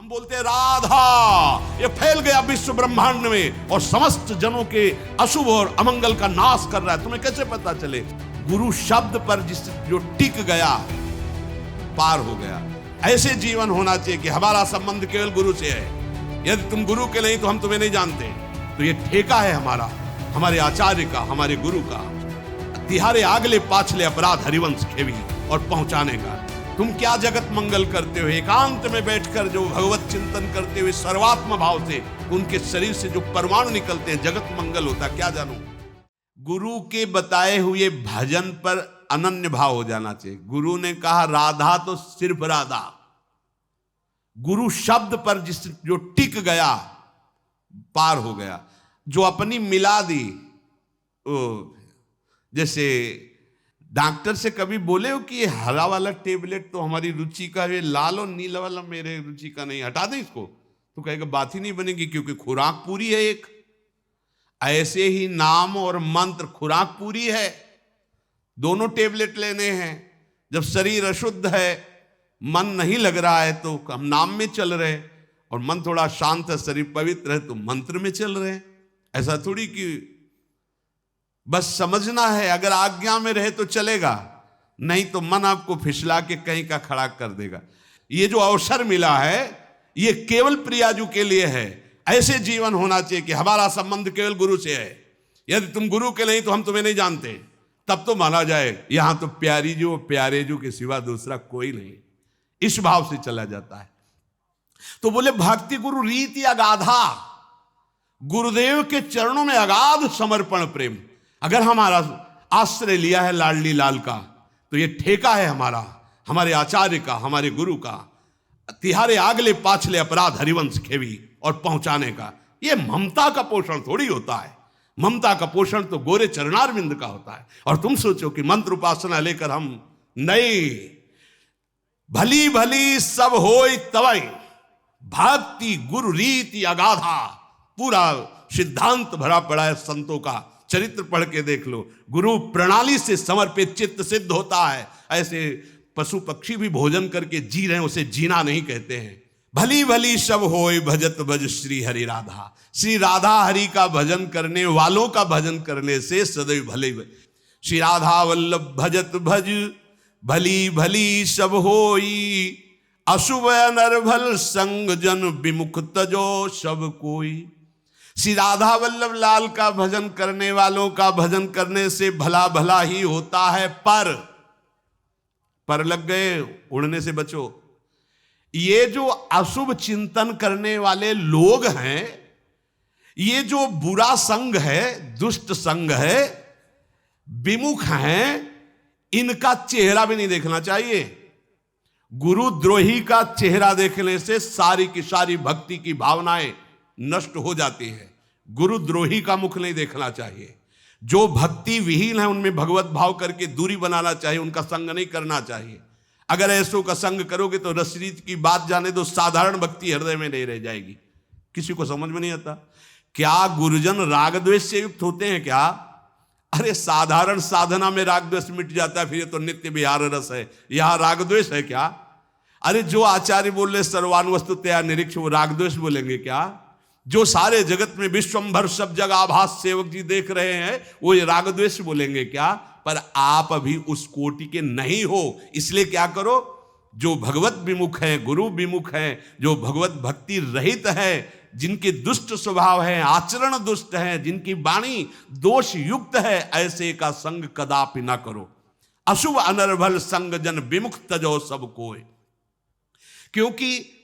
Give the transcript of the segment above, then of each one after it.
हम बोलते हैं राधा, ये फैल गया विश्व ब्रह्मांड में और समस्त जनों के अशुभ और अमंगल का नाश कर रहा है। तुम्हें कैसे पता चले? गुरु शब्द पर जो टिक गया पार हो गया। ऐसे जीवन होना चाहिए कि हमारा संबंध केवल गुरु से है। यदि तुम गुरु के नहीं तो हम तुम्हें नहीं जानते। तो ये ठेका है हमारा, हमारे आचार्य का, हमारे गुरु का। तिहारे आगले पाछले अपराध हरिवंश खेवी और पहुंचाने का। तुम क्या जगत मंगल करते हो? एकांत में बैठकर जो भगवत चिंतन करते हुए सर्वात्म भाव से उनके शरीर से जो परमाणु निकलते हैं, जगत मंगल होता। क्या जानू? गुरु के बताए हुए भजन पर अनन्य भाव हो जाना चाहिए। गुरु ने कहा राधा तो सिर्फ राधा। गुरु शब्द पर जो टिक गया पार हो गया। जो अपनी मिला दी, जैसे डॉक्टर से कभी बोले हो कि ये हरा वाला टेबलेट तो हमारी रुचि का है, लाल और नीला वाला मेरे रुचि का नहीं, हटा दें इसको, तो कहेगा बात ही नहीं बनेगी क्योंकि खुराक पूरी है एक। ऐसे ही नाम और मंत्र खुराक पूरी है, दोनों टेबलेट लेने हैं। जब शरीर अशुद्ध है, मन नहीं लग रहा है तो हम नाम में चल रहे, और मन थोड़ा शांत है, शरीर पवित्र है तो मंत्र में चल रहे। ऐसा थोड़ी कि बस समझना है, अगर आज्ञा में रहे तो चलेगा, नहीं तो मन आपको फिसला के कहीं का खड़ा कर देगा। ये जो अवसर मिला है ये केवल प्रियाजू के लिए है। ऐसे जीवन होना चाहिए कि हमारा संबंध केवल गुरु से है। यदि तुम गुरु के नहीं तो हम तुम्हें नहीं जानते, तब तो माना जाए यहां तो प्यारी जू प्यारे जू के सिवा दूसरा कोई नहीं। इस भाव से चला जाता है। तो बोले भक्ति गुरु रीति अगाधा, गुरुदेव के चरणों में अगाध समर्पण प्रेम। अगर हमारा आश्रय लिया है लाडली लाल का तो ये ठेका है हमारा, हमारे आचार्य का, हमारे गुरु का। तिहारे आगले पाछले अपराध हरिवंश खेवी और पहुंचाने का। ये ममता का पोषण थोड़ी होता है। ममता का पोषण तो गोरे चरणारविंद का होता है। और तुम सोचो कि मंत्र उपासना लेकर हम नहीं, भली भली सब होय तवै, भक्ति गुरु रीति अगाधा। पूरा सिद्धांत भरा पड़ा है संतों का। चरित्र पढ़ के देख लो। गुरु प्रणाली से समर्पित चित्त सिद्ध होता है। ऐसे पशु पक्षी भी भोजन करके जी रहे हैं, उसे जीना नहीं कहते हैं। भली भली सब होय भजत भज श्री हरि राधा। श्री राधा हरि का भजन करने वालों का भजन करने से सदैव भले। श्री राधा वल्लभ भजत भज, भली भली सब होई, अशुभ अनर्भल संग जन विमुख तजो सब कोई। श्री राधा वल्लभ लाल का भजन करने वालों का भजन करने से भला भला ही होता है। पर लग गए, उड़ने से बचो। ये जो अशुभ चिंतन करने वाले लोग हैं, ये जो बुरा संग है, दुष्ट संग है, विमुख हैं, इनका चेहरा भी नहीं देखना चाहिए। गुरुद्रोही का चेहरा देखने से सारी की सारी भक्ति की भावनाएं नष्ट हो जाती है। गुरुद्रोही का मुख नहीं देखना चाहिए। जो भक्ति विहीन है उनमें भगवत भाव करके दूरी बनाना चाहिए, उनका संग नहीं करना चाहिए। अगर ऐसों का संग करोगे तो रसरीत की बात जाने दो, साधारण भक्ति हृदय में नहीं रह जाएगी। किसी को समझ में नहीं आता। क्या गुरुजन राग द्वेष से युक्त होते हैं क्या? अरे साधारण साधना में राग द्वेष मिट जाता है, फिर ये तो नित्य विहार रस है। यहां राग द्वेष है क्या? अरे जो आचार्य बोल रहे सर्वानुवस्तुतया निरीक्ष, वो राग द्वेष बोलेंगे क्या? जो सारे जगत में विश्वंभर सब जगह आभास सेवक जी देख रहे हैं, वो ये राग द्वेष बोलेंगे क्या? पर आप अभी उस कोटि के नहीं हो। इसलिए क्या करो, जो भगवत विमुख है, गुरु विमुख है, जो भगवत भक्ति रहित है, जिनके दुष्ट स्वभाव है, आचरण दुष्ट है, जिनकी वाणी दोष युक्त है, ऐसे का संग कदापि ना करो। अशुभ अनर्भल संग जन विमुख तजो सब कोय। क्योंकि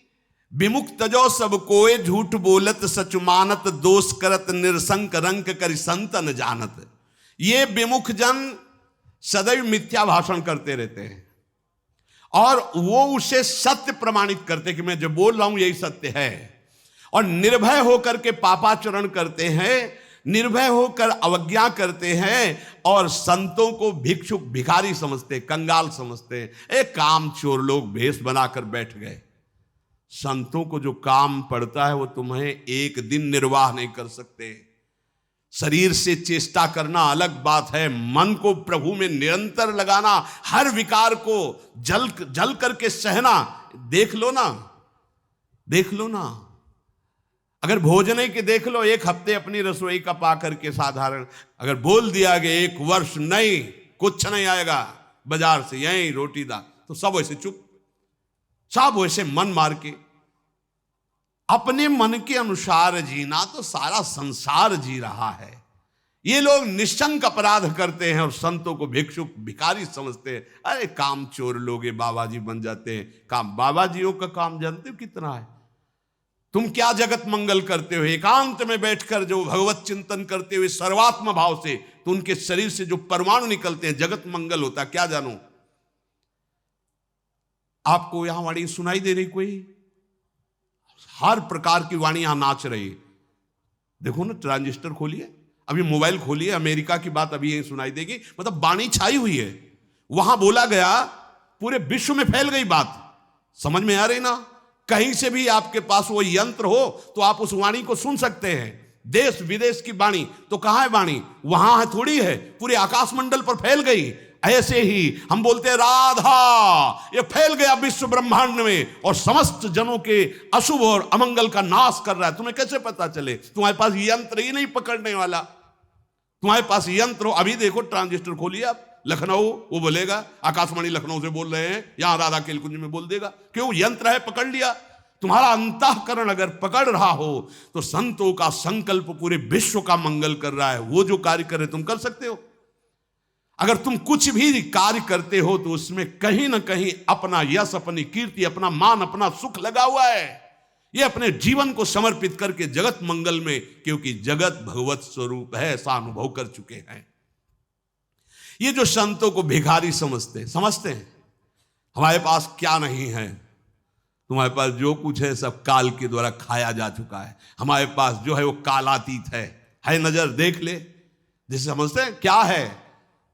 विमुख तजो सब कोय, झूठ बोलत सच मानत, दोष करत निरसंक रंक कर संतन जानत। ये विमुख जन सदैव मिथ्या भाषण करते रहते हैं और वो उसे सत्य प्रमाणित करते कि मैं जो बोल रहा हूं यही सत्य है, और निर्भय होकर के पापाचरण करते हैं, निर्भय होकर अवज्ञा करते हैं और संतों को भिक्षुक भिखारी समझते, कंगाल समझते हैं। एक काम चोर लोग भेष बनाकर बैठ गए। संतों को जो काम पड़ता है वो तुम्हें एक दिन निर्वाह नहीं कर सकते। शरीर से चेष्टा करना अलग बात है, मन को प्रभु में निरंतर लगाना, हर विकार को जल करके सहना। देख लो ना, देख लो ना, अगर भोजन के देख लो, एक हफ्ते अपनी रसोई का पा करके साधारण अगर बोल दिया कि 1 वर्ष नहीं कुछ नहीं आएगा बाजार से, यही रोटी दाल, तो सब वैसे चुप, सब वैसे मन मार के अपने मन के अनुसार जीना तो सारा संसार जी रहा है। ये लोग निशंक अपराध करते हैं और संतों को भिक्षुक भिखारी समझते हैं। अरे काम चोर लोग बाबा जी बन जाते हैं। काम बाबा जियों का काम जानते हो कितना है? तुम क्या जगत मंगल करते हो? एकांत में बैठकर जो भगवत चिंतन करते हुए सर्वात्म भाव से, तो उनके शरीर से जो परमाणु निकलते हैं जगत मंगल होता है। क्या जानो, आपको यहां वाणी सुनाई दे रही? कोई हर प्रकार की वाणी यहां नाच रही। देखो ना, ट्रांजिस्टर खोलिए, अभी मोबाइल खोलिए, अमेरिका की बात अभी यही सुनाई देगी। मतलब वाणी छाई हुई है, वहां बोला गया, पूरे विश्व में फैल गई बात। समझ में आ रही ना? कहीं से भी आपके पास वो यंत्र हो तो आप उस वाणी को सुन सकते हैं। देश विदेश की वाणी, तो कहां है वाणी? वहां है थोड़ी है, पूरे आकाश मंडल पर फैल गई। ऐसे ही हम बोलते हैं राधा, ये फैल गया विश्व ब्रह्मांड में और समस्त जनों के अशुभ और अमंगल का नाश कर रहा है। तुम्हें कैसे पता चले? तुम्हारे पास यंत्र ही नहीं पकड़ने वाला। तुम्हारे पास यंत्र हो, अभी देखो ट्रांजिस्टर खोलिए आप, लखनऊ, वो बोलेगा आकाशवाणी लखनऊ से बोल रहे हैं, यहां राधा केलकुंज में बोल देगा। क्यों? यंत्र है, पकड़ लिया। तुम्हारा अंतःकरण अगर पकड़ रहा हो तो संतों का संकल्प पूरे विश्व का मंगल कर रहा है। वो जो कार्य कर रहे तुम कर सकते हो। अगर तुम कुछ भी कार्य करते हो तो उसमें कहीं ना कहीं अपना यश, अपनी कीर्ति, अपना मान, अपना सुख लगा हुआ है। ये अपने जीवन को समर्पित करके जगत मंगल में, क्योंकि जगत भगवत स्वरूप है, ऐसा अनुभव कर चुके हैं। ये जो संतों को भिखारी समझते हैं हमारे पास क्या नहीं है, तुम्हारे पास जो कुछ है सब काल के द्वारा खाया जा चुका है। हमारे पास जो है वो कालातीत है नजर देख ले, जिसे समझते हैं क्या है,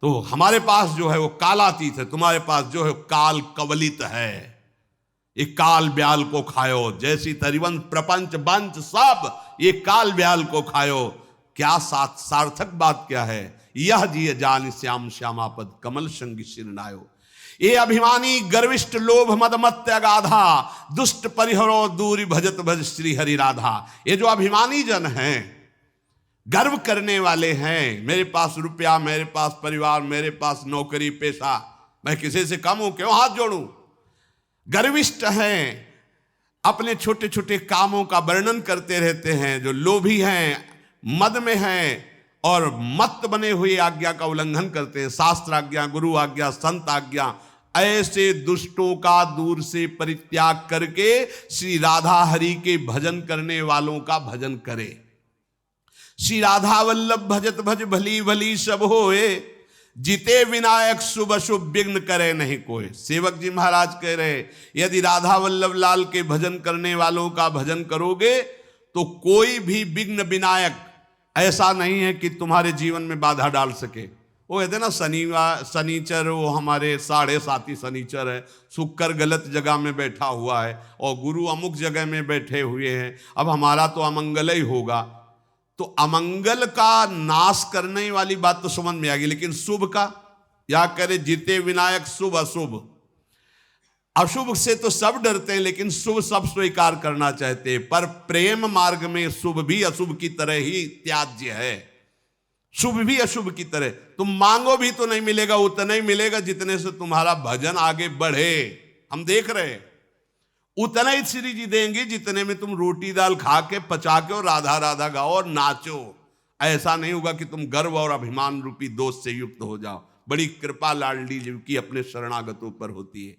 तो हमारे पास जो है वो कालातीत है। तुम्हारे पास जो है काल कवलित है। ये काल ब्याल को खायो, जैसी तरिवन प्रपंच बंच सब ये काल ब्याल को खायो। क्या सार्थक बात क्या है? यह जिय जान श्याम श्यामापद कमल संग शिरनायो। ये अभिमानी गर्विष्ठ लोभ मद मत्य अगाधा, दुष्ट परिहरो दूरी भजत भज श्री हरि राधा। ये जो अभिमानी जन हैं, गर्व करने वाले हैं, मेरे पास रुपया, मेरे पास परिवार, मेरे पास नौकरी पेशा, मैं किसी से कम हूं, क्यों हाथ जोड़ूं? गर्विष्ठ हैं, अपने छोटे छोटे कामों का वर्णन करते रहते हैं। जो लोभी हैं, मद में हैं और मत बने हुए आज्ञा का उल्लंघन करते हैं, शास्त्र आज्ञा, गुरु आज्ञा, संत आज्ञा। ऐसे दुष्टों का दूर से परित्याग करके श्री राधा हरि के भजन करने वालों का भजन करे। श्री राधा वल्लभ भजत भज भली भली सब होए, जीते विनायक शुभ अशुभ विघ्न करे नहीं कोई। सेवक जी महाराज कह रहे, यदि राधा वल्लभ लाल के भजन करने वालों का भजन करोगे तो कोई भी विघ्न विनायक ऐसा नहीं है कि तुम्हारे जीवन में बाधा डाल सके। वो कहते ना, शनिचर वो हमारे 7.5 शनिचर है, शुक्र गलत जगह में बैठा हुआ है और गुरु अमुक जगह में बैठे हुए हैं। अब हमारा तो अमंगल ही होगा। तो अमंगल का नाश करने वाली बात तो समझ में आ गई, लेकिन शुभ का या करे जीते विनायक शुभ अशुभ। अशुभ से तो सब डरते हैं, लेकिन शुभ सब स्वीकार करना चाहते हैं। पर प्रेम मार्ग में शुभ भी अशुभ की तरह ही त्याज्य है। शुभ भी अशुभ की तरह, तुम मांगो भी तो नहीं मिलेगा, उतना ही मिलेगा जितने से तुम्हारा भजन आगे बढ़े। हम देख रहे हैं, उतना ही श्री जी देंगे जितने में तुम रोटी दाल खा के पचा के और राधा राधा गाओ और नाचो। ऐसा नहीं होगा कि तुम गर्व और अभिमान रूपी दोष से युक्त हो जाओ। बड़ी कृपा लाडली जी की अपने शरणागतों पर होती है।